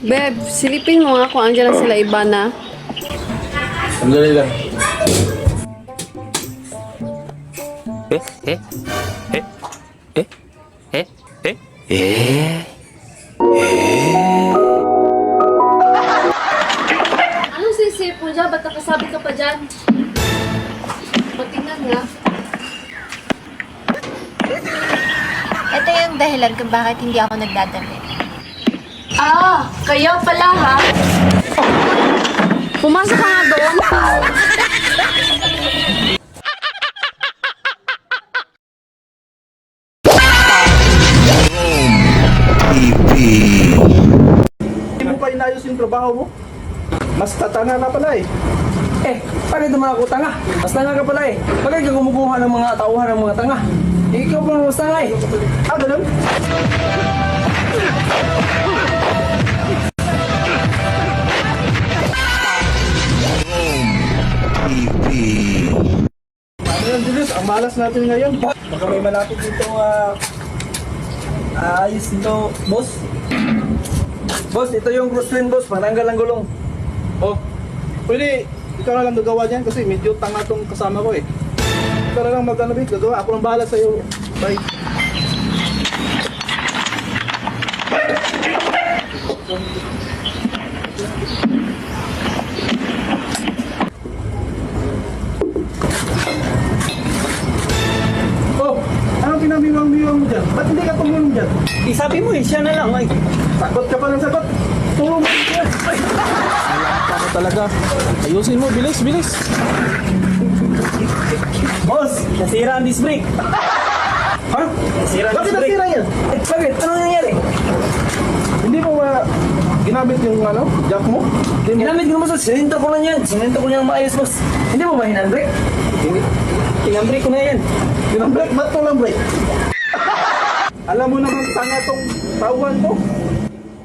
Beb, silipin mo nga kung andyan na sila iba na. Sandali lang. Eh? Eh? Eh? Eh? Eh? Eh? Anong sisip mo dyan? Ba't nakasabi ka pa dyan? Patingnan nga. Ito yung dahilan kung bakit hindi ako nagdadamit. Ah, kaya pala ha? Pumasok ka nga doon. Hindi mo pa inayos yung trabaho mo? Mas tatanga na pala eh. Bakit naman ako tanga? Mas tanga ka pala eh. Bakit ka kumukuha ng mga tauhan ng mga tanga? Ikaw pa mas tanga eh. Ah, ganun? Ano yan, Julius? Ang malas natin ngayon. Baka may malapit dito ayos dito, boss. Boss, ito yung cross train, boss. Matanggal ang gulong. Oh, pwede ikaw na lang gagawa niyan kasi medyo tanga tong kasama ko eh. Ikaw na lang mag-ano, gagawa. Ako lang bahala sa'yo. Bye. Oh, anong pinamiwang-miwang mo dyan? Ba't hindi ka tumulong dyan? Sabi mo eh, siya na lang. Ay, Sagot ka pa ng sagot. Tulong mo dyan. Ano talaga? Ayusin mo, bilis, bilis. boss, nasira ang disc brake. Ha? Nasira ang Bakit disc brake. nasira yan? Bakit? Ano nangyari? Hindi mo ba ginamit yung ano, jack mo? Hindi mo. Ginamit ko naman sa sininto ko lang yan. Sininto ko niyang maayos, boss. Hindi mo ba hinandbrake? Hindi. Hinandbrake ko na yan. Ginang break, ba't walang break? Alam mo naman tanga tong tauhan mo.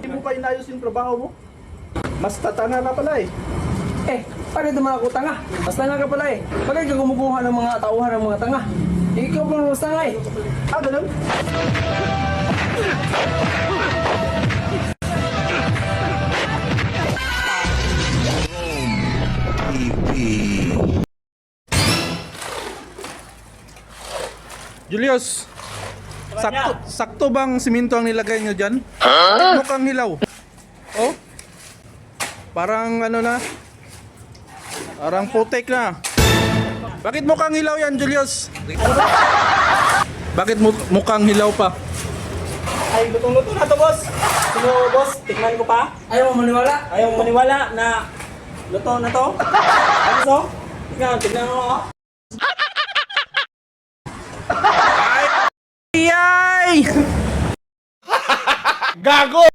Hindi mo pa inayos yung trabaho mo. Mas tatanga ka pala eh. Bakit naman ako tanga? Mas tanga ka pala eh. Bakit ka kumukuha ng mga tauhan ng mga tanga? Ikaw pa mas tanga eh. Ah, ganun? Julius, sakto bang siminto ang nilagay nyo dyan? Mukhang hilaw. Oh? Parang ano na? Parang putek na. Bakit mukhang hilaw yan, Julius? Bakit mukhang hilaw pa? Ay, lutong-luto na to, boss. Sino, boss? Tikman ko pa. Ayaw mo maniwala? Ayaw mo maniwala na luto na to? Ano to? Tignan mo ako. Yay! Gago!